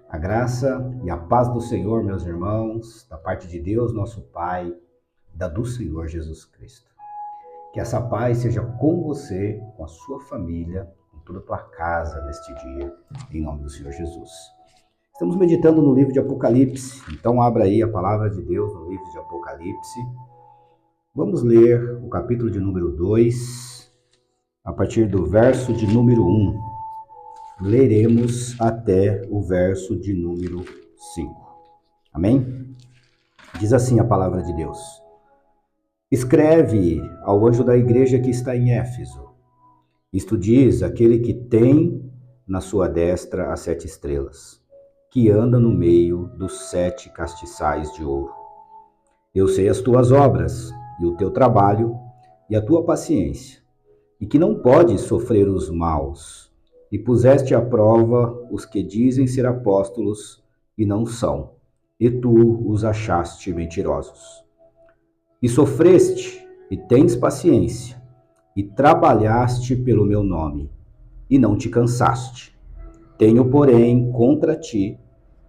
A graça e a paz do Senhor, meus irmãos, da parte de Deus, nosso Pai, da do Senhor Jesus Cristo. Que essa paz seja com você, com a sua família, com toda a tua casa neste dia, em nome do Senhor Jesus. Estamos meditando no livro de Apocalipse, então abra aí a palavra de Deus no livro de Apocalipse. Vamos ler o capítulo de número 2, a partir do verso de número 1. Leremos até o verso de número 5. Amém? Diz assim a palavra de Deus. Escreve ao anjo da igreja que está em Éfeso. Isto diz aquele que tem na sua destra as 7 estrelas, que anda no meio dos 7 castiçais de ouro. Eu sei as tuas obras, e o teu trabalho, e a tua paciência, e que não podes sofrer os maus, e puseste à prova os que dizem ser apóstolos e não são, e tu os achaste mentirosos. E sofreste, e tens paciência, e trabalhaste pelo meu nome, e não te cansaste. Tenho, porém, contra ti,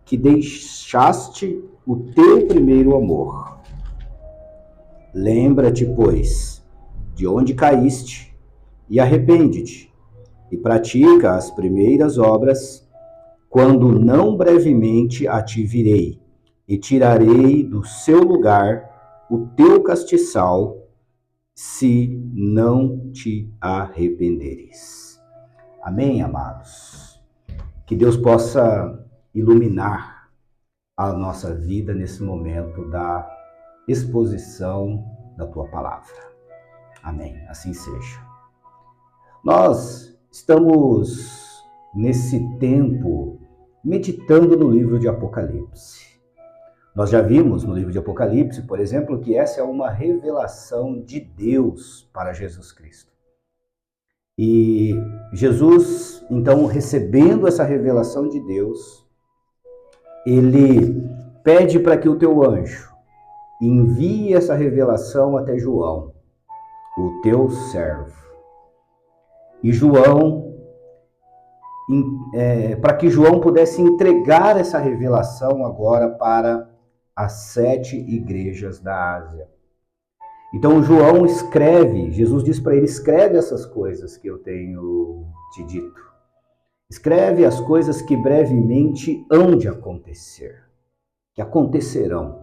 que deixaste o teu primeiro amor. Lembra-te, pois, de onde caíste, e arrepende-te, e pratica as primeiras obras, quando não brevemente a te virei, e tirarei do seu lugar o teu castiçal, se não te arrependeres. Amém, amados? Que Deus possa iluminar a nossa vida nesse momento da exposição da tua palavra. Amém, assim seja. Nós estamos nesse tempo meditando no livro de Apocalipse. Nós já vimos no livro de Apocalipse, por exemplo, que essa é uma revelação de Deus para Jesus Cristo. E Jesus, então, recebendo essa revelação de Deus, ele pede para que o teu anjo envie essa revelação até João, o teu servo. E João, para que João pudesse entregar essa revelação agora para as 7 igrejas da Ásia. Então João escreve, Jesus diz para ele, escreve essas coisas que eu tenho te dito. Escreve as coisas que brevemente hão de acontecer, que acontecerão.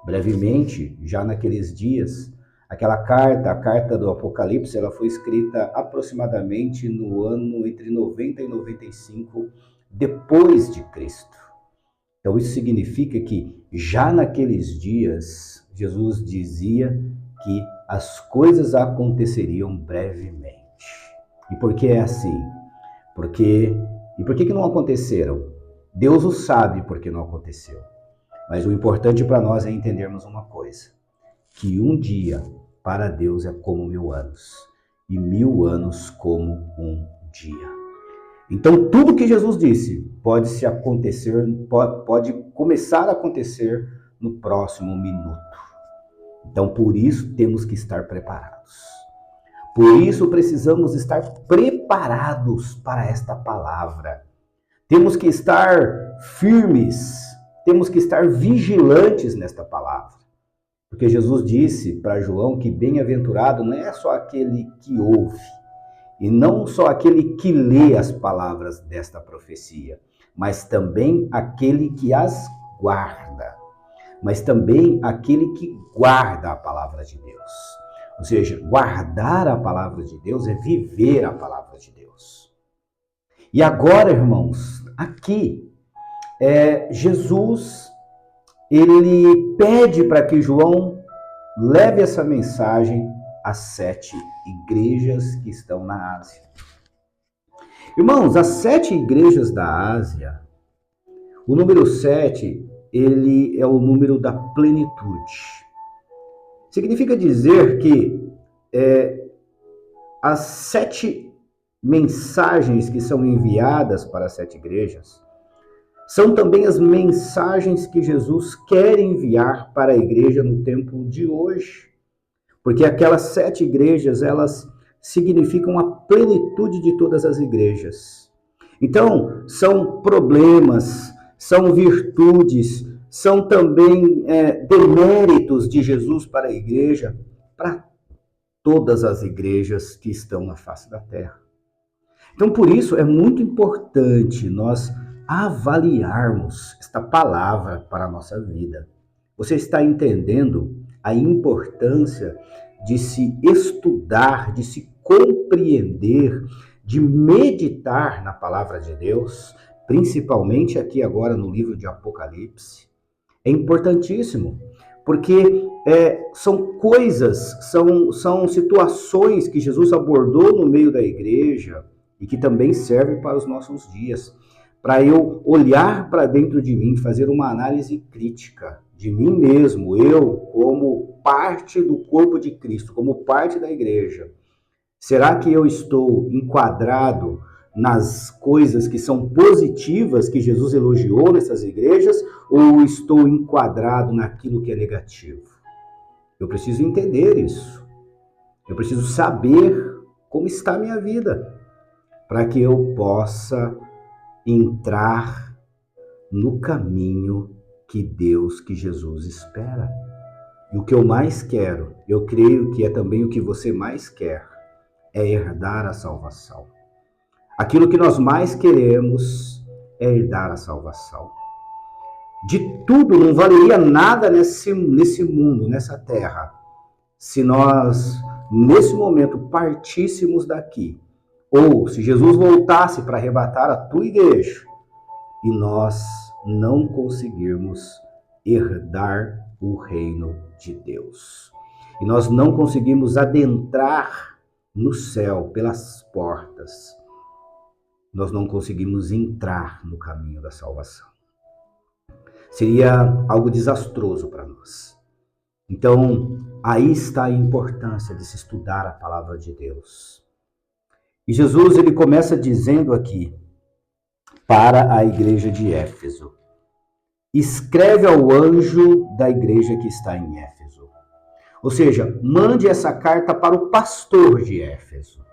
Brevemente, já naqueles dias, aquela carta, a carta do Apocalipse, ela foi escrita aproximadamente no ano entre 90 e 95 depois de Cristo. Então isso significa que já naqueles dias, Jesus dizia que as coisas aconteceriam brevemente. E por que é assim? E por que não aconteceram? Deus o sabe por que não aconteceu. Mas o importante para nós é entendermos uma coisa, que um dia para Deus é como 1000 anos, e 1000 anos como um dia. Então tudo que Jesus disse pode começar a acontecer no próximo minuto. Então por isso temos que estar preparados. Por isso precisamos estar preparados para esta palavra. Temos que estar firmes, temos que estar vigilantes nesta palavra. Porque Jesus disse para João que bem-aventurado não é só aquele que ouve, e não só aquele que lê as palavras desta profecia, mas também aquele que as guarda. Mas também aquele que guarda a palavra de Deus. Ou seja, guardar a palavra de Deus é viver a palavra de Deus. E agora, irmãos, aqui, Jesus, ele pede para que João leve essa mensagem às 7 igrejas que estão na Ásia. Irmãos, as 7 igrejas da Ásia, o número 7, ele é o número da plenitude. Significa dizer que as 7 mensagens que são enviadas para as 7 igrejas são também as mensagens que Jesus quer enviar para a igreja no tempo de hoje. Porque aquelas 7 igrejas, elas significam a plenitude de todas as igrejas. Então, são problemas, são virtudes, são também deméritos de Jesus para a igreja, para todas as igrejas que estão na face da terra. Então, por isso, é muito importante nós avaliarmos esta palavra para a nossa vida. Você está entendendo a importância de se estudar, de se compreender, de meditar na palavra de Deus, principalmente aqui agora no livro de Apocalipse? É importantíssimo, porque são coisas, são situações que Jesus abordou no meio da igreja e que também servem para os nossos dias, para eu olhar para dentro de mim, fazer uma análise crítica de mim mesmo, eu como parte do corpo de Cristo, como parte da igreja. Será que eu estou enquadrado nas coisas que são positivas que Jesus elogiou nessas igrejas, ou estou enquadrado naquilo que é negativo? Eu preciso entender isso. Eu preciso saber como está a minha vida, para que eu possa entrar no caminho que Deus, que Jesus espera. E o que eu mais quero, eu creio que é também o que você mais quer, é herdar a salvação. Aquilo que nós mais queremos é herdar a salvação. De tudo, não valeria nada nesse mundo, nessa terra, se nós, nesse momento, partíssemos daqui, ou se Jesus voltasse para arrebatar a tua igreja, e nós não conseguirmos herdar o reino de Deus. E nós não conseguimos adentrar no céu pelas portas. Nós não conseguimos entrar no caminho da salvação. Seria algo desastroso para nós. Então, aí está a importância de se estudar a palavra de Deus. E Jesus, ele começa dizendo aqui para a igreja de Éfeso: escreve ao anjo da igreja que está em Éfeso. Ou seja, mande essa carta para o pastor de Éfeso,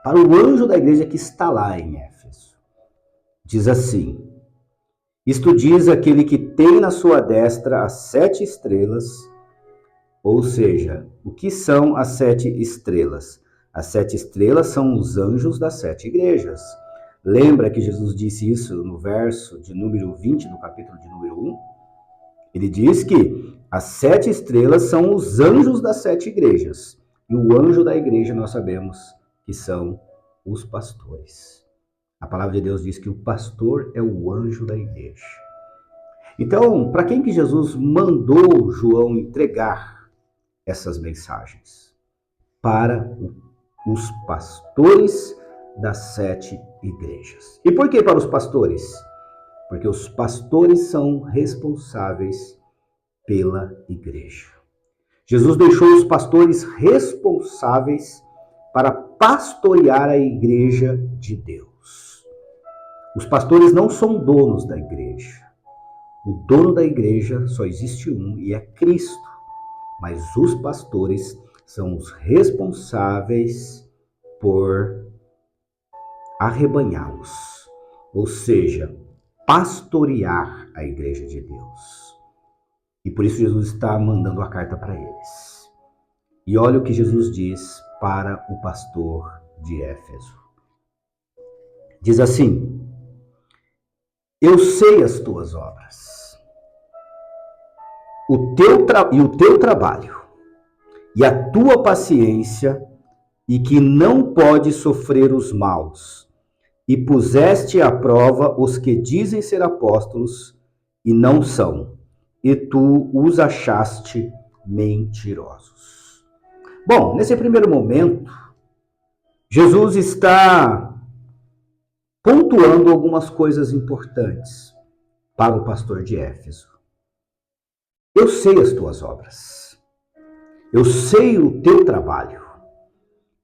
para o anjo da igreja que está lá em Éfeso. Diz assim: isto diz aquele que tem na sua destra as 7 estrelas, ou seja, o que são as 7 estrelas? As 7 estrelas são os anjos das 7 igrejas. Lembra que Jesus disse isso no verso de número 20, do capítulo de número 1? Ele diz que as 7 estrelas são os anjos das 7 igrejas. E o anjo da igreja nós sabemos que são os pastores. A palavra de Deus diz que o pastor é o anjo da igreja. Então, para quem que Jesus mandou João entregar essas mensagens? Para os pastores das 7 igrejas. E por que para os pastores? Porque os pastores são responsáveis pela igreja. Jesus deixou os pastores responsáveis para pastorear a igreja de Deus. Os pastores não são donos da igreja. O dono da igreja só existe um e é Cristo. Mas os pastores são os responsáveis por arrebanhá-los, ou seja, pastorear a igreja de Deus. E por isso Jesus está mandando a carta para eles. E olha o que Jesus diz para o pastor de Éfeso. Diz assim: eu sei as tuas obras, o teu trabalho e a tua paciência, e que não pode sofrer os maus, e puseste à prova os que dizem ser apóstolos e não são, e tu os achaste mentirosos. Bom, nesse primeiro momento, Jesus está pontuando algumas coisas importantes para o pastor de Éfeso. Eu sei as tuas obras, eu sei o teu trabalho,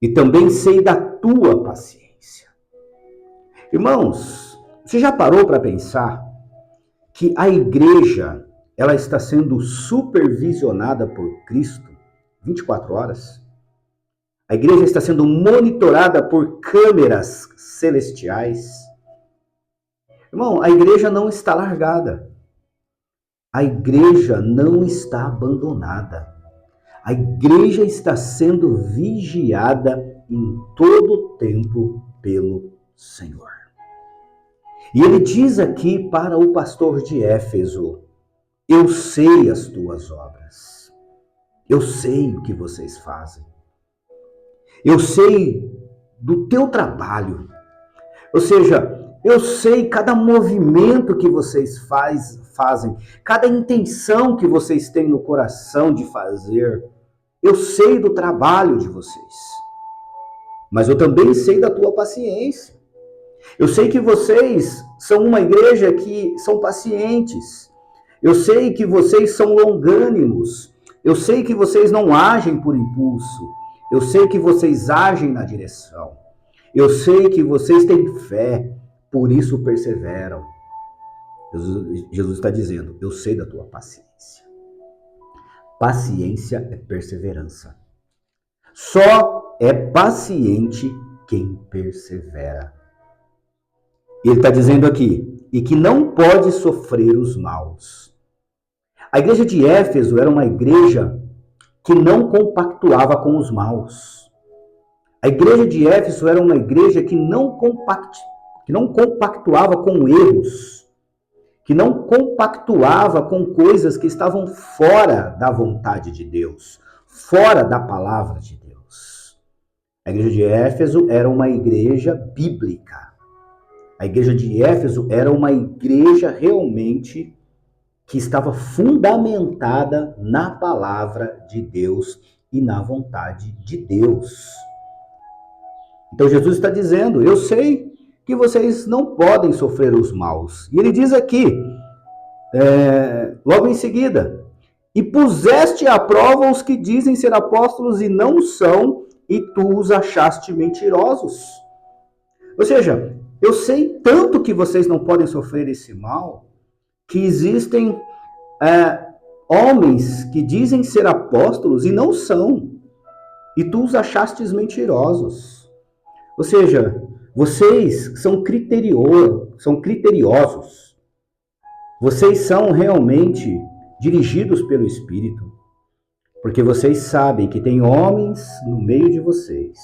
e também sei da tua paciência. Irmãos, você já parou para pensar que a igreja, ela está sendo supervisionada por Cristo 24 horas? A igreja está sendo monitorada por câmeras celestiais. Irmão, a igreja não está largada. A igreja não está abandonada. A igreja está sendo vigiada em todo o tempo pelo Senhor. E ele diz aqui para o pastor de Éfeso: eu sei as tuas obras. Eu sei o que vocês fazem. Eu sei do teu trabalho. Ou seja, eu sei cada movimento que vocês fazem, cada intenção que vocês têm no coração de fazer. Eu sei do trabalho de vocês. Mas eu também sei da tua paciência. Eu sei que vocês são uma igreja que são pacientes. Eu sei que vocês são longânimos. Eu sei que vocês não agem por impulso. Eu sei que vocês agem na direção. Eu sei que vocês têm fé, por isso perseveram. Jesus está dizendo: eu sei da tua paciência. Paciência é perseverança. Só é paciente quem persevera. Ele está dizendo aqui, e que não pode sofrer os maus. A igreja de Éfeso era uma igreja que não compactuava com os maus. A igreja de Éfeso era uma igreja que não compactuava com erros, que não compactuava com coisas que estavam fora da vontade de Deus, fora da palavra de Deus. A igreja de Éfeso era uma igreja bíblica. A igreja de Éfeso era uma igreja realmente que estava fundamentada na palavra de Deus e na vontade de Deus. Então Jesus está dizendo: eu sei que vocês não podem sofrer os maus. E ele diz aqui, logo em seguida: e puseste à prova os que dizem ser apóstolos e não são, e tu os achaste mentirosos. Ou seja, eu sei tanto que vocês não podem sofrer esse mal, que existem homens que dizem ser apóstolos e não são, e tu os achastes mentirosos. Ou seja, vocês são criteriosos. Vocês são realmente dirigidos pelo Espírito, porque vocês sabem que tem homens no meio de vocês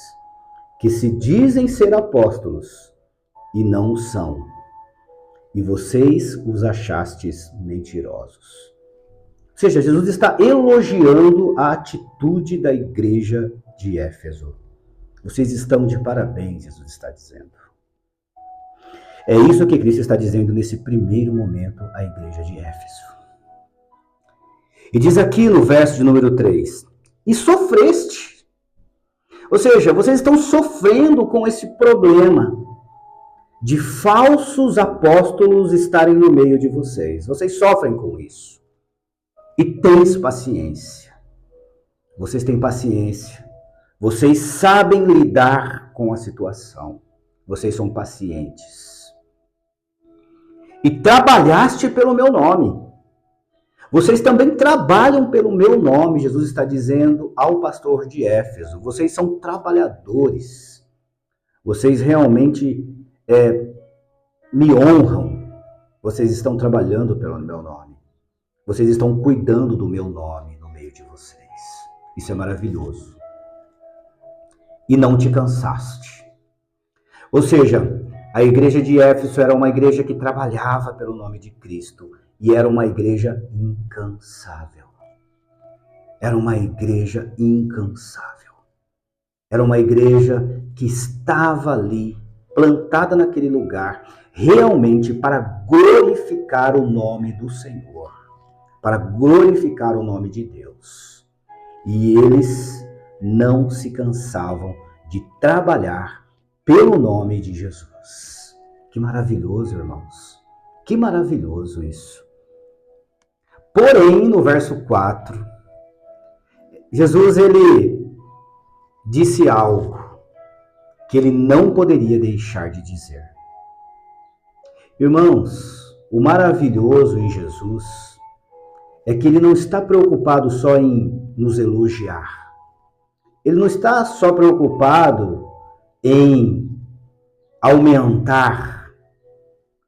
que se dizem ser apóstolos e não o são. E vocês os achastes mentirosos. Ou seja, Jesus está elogiando a atitude da igreja de Éfeso. Vocês estão de parabéns, Jesus está dizendo. É isso que Cristo está dizendo nesse primeiro momento à igreja de Éfeso. E diz aqui no verso de número 3, e sofreste. Ou seja, vocês estão sofrendo com esse problema de falsos apóstolos estarem no meio de vocês. Vocês sofrem com isso. E tens paciência. Vocês têm paciência. Vocês sabem lidar com a situação. Vocês são pacientes. E trabalhaste pelo meu nome. Vocês também trabalham pelo meu nome, Jesus está dizendo ao pastor de Éfeso. Vocês são trabalhadores. Vocês realmente me honram. Vocês estão trabalhando pelo meu nome. Vocês estão cuidando do meu nome no meio de vocês. Isso é maravilhoso. E não te cansaste. Ou seja, a igreja de Éfeso era uma igreja que trabalhava pelo nome de Cristo. E era uma igreja incansável. Era uma igreja incansável. Era uma igreja que estava ali, plantada naquele lugar, realmente para glorificar o nome do Senhor. Para glorificar o nome de Deus. E eles não se cansavam de trabalhar pelo nome de Jesus. Que maravilhoso, irmãos. Que maravilhoso isso. Porém, no verso 4, Jesus ele disse algo que ele não poderia deixar de dizer. Irmãos, o maravilhoso em Jesus é que ele não está preocupado só em nos elogiar. Ele não está só preocupado em aumentar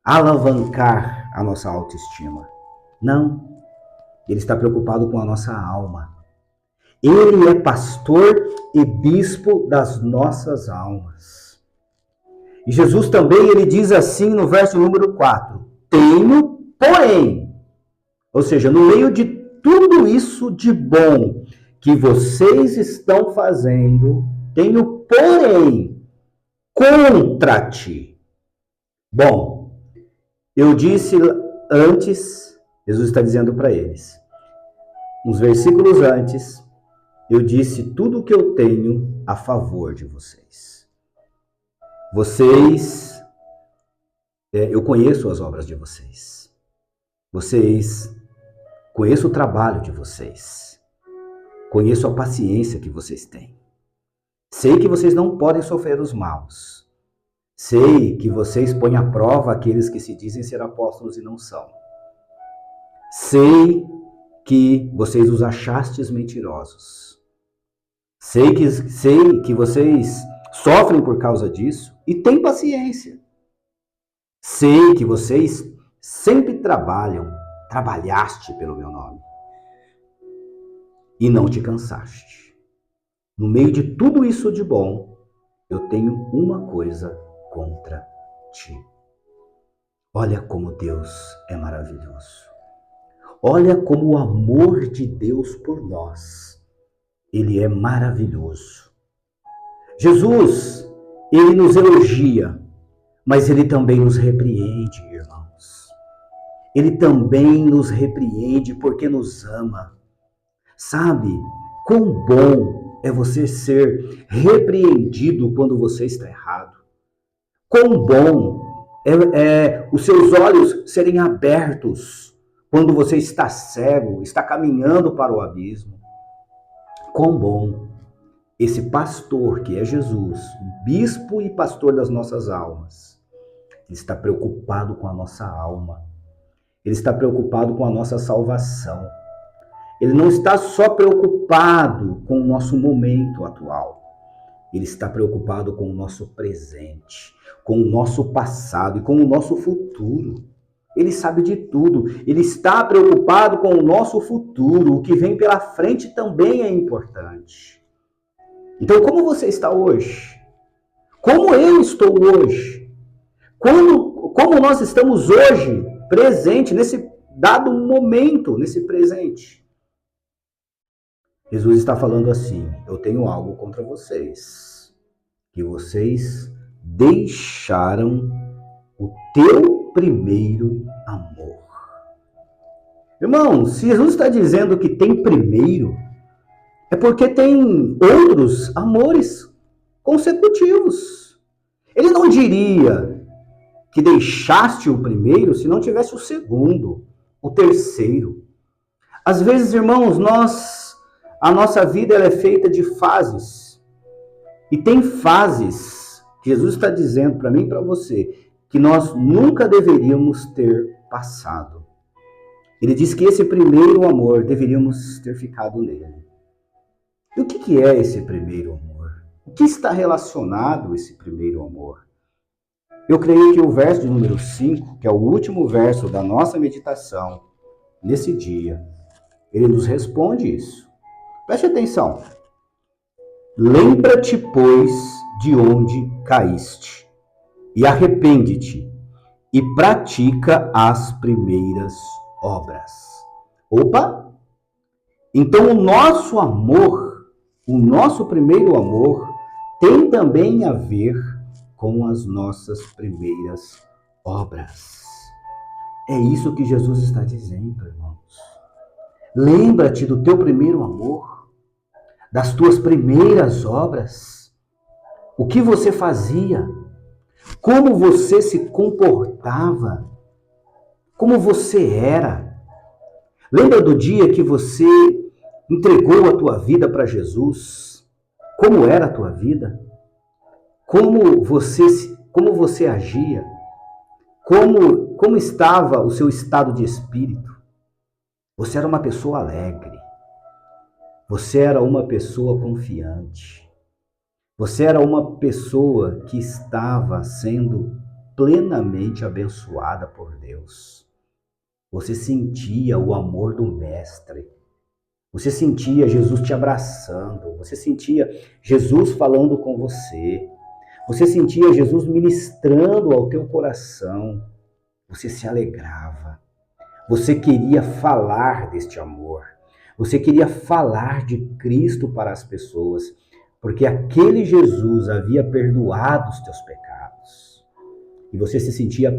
alavancar a nossa autoestima. Não. Ele está preocupado com a nossa alma. Ele é pastor e bispo das nossas almas. E Jesus também, ele diz assim no verso número 4: tenho, porém, ou seja, no meio de tudo isso de bom que vocês estão fazendo, tenho, porém, contra ti. Bom, eu disse antes, Jesus está dizendo para eles, uns versículos antes, eu disse tudo o que eu tenho a favor de vocês. Vocês, eu conheço as obras de vocês. Conheço o trabalho de vocês. Conheço a paciência que vocês têm. Sei que vocês não podem sofrer os maus. Sei que vocês põem à prova aqueles que se dizem ser apóstolos e não são. Sei que vocês os achastes mentirosos. Sei que vocês sofrem por causa disso e têm paciência. Sei que vocês sempre trabalhaste pelo meu nome e não te cansaste. No meio de tudo isso de bom, eu tenho uma coisa contra ti. Olha como Deus é maravilhoso. Olha como o amor de Deus por nós, ele é maravilhoso. Jesus, ele nos elogia, mas ele também nos repreende, irmãos. Ele também nos repreende porque nos ama. Sabe, quão bom é você ser repreendido quando você está errado. Quão bom é os seus olhos serem abertos quando você está cego, está caminhando para o abismo. Quão bom esse pastor que é Jesus, bispo e pastor das nossas almas, ele está preocupado com a nossa alma. Ele está preocupado com a nossa salvação. Ele não está só preocupado com o nosso momento atual. Ele está preocupado com o nosso presente, com o nosso passado e com o nosso futuro. Ele sabe de tudo. Ele está preocupado com o nosso futuro. O que vem pela frente também é importante. Então, como você está hoje? Como eu estou hoje? Como nós estamos hoje, presente, nesse dado momento, nesse presente? Jesus está falando assim: eu tenho algo contra vocês, que vocês deixaram o teu primeiro amor. Irmão, se Jesus está dizendo que tem primeiro, é porque tem outros amores consecutivos. Ele não diria que deixaste o primeiro se não tivesse o segundo, o terceiro. Às vezes, irmãos, a nossa vida ela é feita de fases. E tem fases que Jesus está dizendo para mim e para você que nós nunca deveríamos ter passado. Ele diz que esse primeiro amor deveríamos ter ficado nele. E o que é esse primeiro amor? O que está relacionado a esse primeiro amor? Eu creio que o verso de número 5, que é o último verso da nossa meditação nesse dia, ele nos responde isso. Preste atenção. Lembra-te, pois, de onde caíste, e arrepende-te, e pratica as primeiras obras. Opa! Então o nosso amor, o nosso primeiro amor, tem também a ver com as nossas primeiras obras. É isso que Jesus está dizendo, irmãos. Lembra-te do teu primeiro amor, das tuas primeiras obras, o que você fazia, como você se comportava, como você era. Lembra do dia que você entregou a tua vida para Jesus? Como era a tua vida? Como você agia? Como estava o seu estado de espírito? Você era uma pessoa alegre. Você era uma pessoa confiante. Você era uma pessoa que estava sendo plenamente abençoada por Deus. Você sentia o amor do Mestre. Você sentia Jesus te abraçando. Você sentia Jesus falando com você. Você sentia Jesus ministrando ao teu coração. Você se alegrava. Você queria falar deste amor. Você queria falar de Cristo para as pessoas, porque aquele Jesus havia perdoado os teus pecados. E você se sentia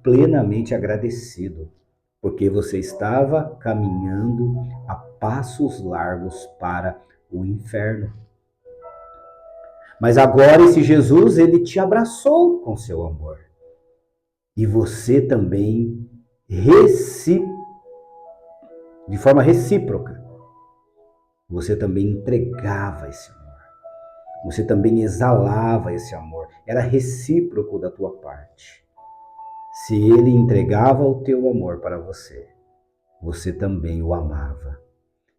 plenamente agradecido, porque você estava caminhando a passos largos para o inferno. Mas agora esse Jesus, ele te abraçou com seu amor. E você também, de forma recíproca, você também entregava esse amor. Você também exalava esse amor. Era recíproco da tua parte. Se ele entregava o teu amor para você, você também o amava.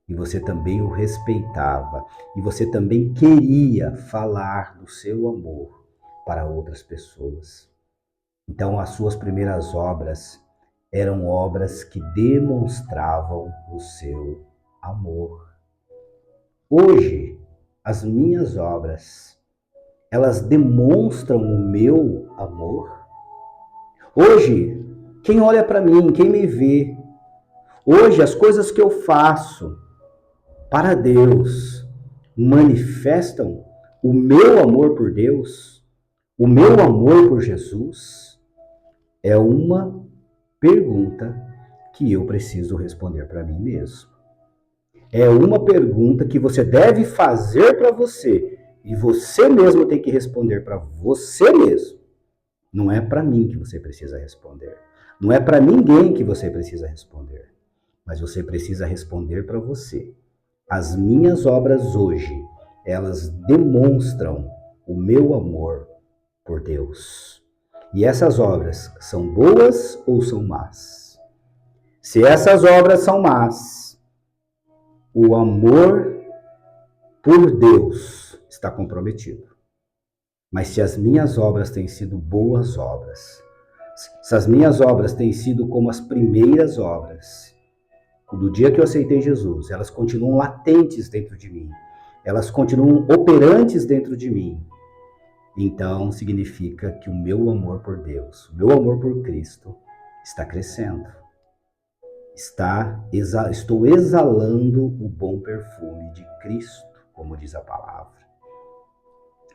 E você também o respeitava. E você também queria falar do seu amor para outras pessoas. Então, as suas primeiras obras eram obras que demonstravam o seu amor. Hoje, as minhas obras, elas demonstram o meu amor? Hoje, quem olha para mim, quem me vê, hoje as coisas que eu faço para Deus manifestam o meu amor por Deus, o meu amor por Jesus? É uma pergunta que eu preciso responder para mim mesmo. É uma pergunta que você deve fazer para você e você mesmo tem que responder para você mesmo. Não é para mim que você precisa responder. Não é para ninguém que você precisa responder. Mas você precisa responder para você. As minhas obras hoje, elas demonstram o meu amor por Deus. E essas obras são boas ou são más? Se essas obras são más, o amor por Deus está comprometido. Mas se as minhas obras têm sido boas obras, se as minhas obras têm sido como as primeiras obras, do dia que eu aceitei Jesus, elas continuam latentes dentro de mim, elas continuam operantes dentro de mim, então significa que o meu amor por Deus, o meu amor por Cristo está crescendo. Estou exalando o bom perfume de Cristo, como diz a palavra.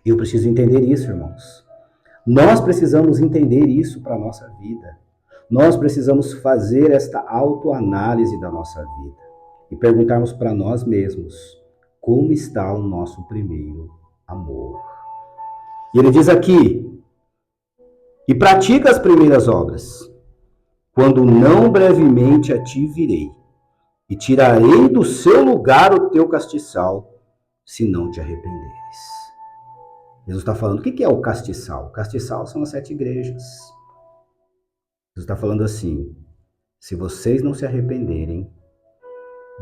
Eu preciso entender isso, irmãos. Nós precisamos entender isso para a nossa vida. Nós precisamos fazer esta autoanálise da nossa vida e perguntarmos para nós mesmos como está o nosso primeiro amor. E ele diz aqui, e pratica as primeiras obras, quando não brevemente a ti virei, e tirarei do seu lugar o teu castiçal, se não te arrependeres. Jesus está falando, o que é o castiçal? O castiçal são as 7 igrejas. Jesus está falando assim, se vocês não se arrependerem,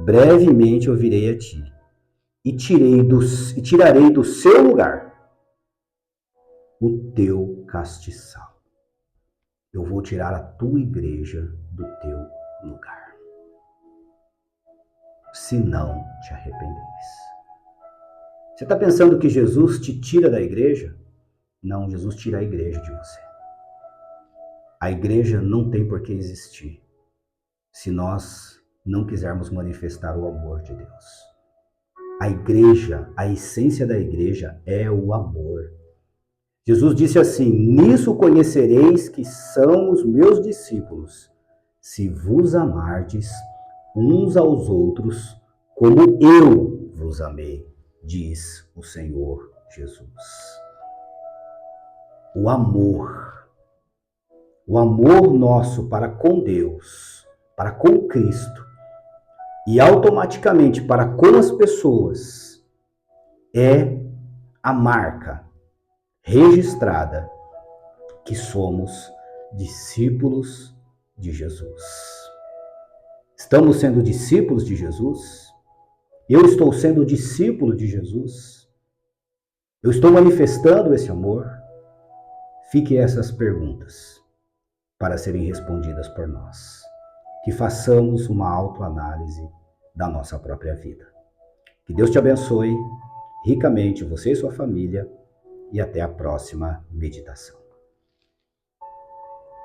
brevemente eu virei a ti, e tirarei do seu lugar o teu castiçal. Eu vou tirar a tua igreja do teu lugar, se não te arrependeres. Você está pensando que Jesus te tira da igreja? Não, Jesus tira a igreja de você. A igreja não tem por que existir se nós não quisermos manifestar o amor de Deus. A igreja, a essência da igreja é o amor. Jesus disse assim, nisso conhecereis que são os meus discípulos, se vos amardes uns aos outros como eu vos amei, diz o Senhor Jesus. O amor nosso para com Deus, para com Cristo e automaticamente para com as pessoas é a marca registrada que somos discípulos de Jesus. Estamos sendo discípulos de Jesus? Eu estou sendo discípulo de Jesus? Eu estou manifestando esse amor? Fiquem essas perguntas para serem respondidas por nós. Que façamos uma autoanálise da nossa própria vida. Que Deus te abençoe ricamente, você e sua família, e até a próxima meditação.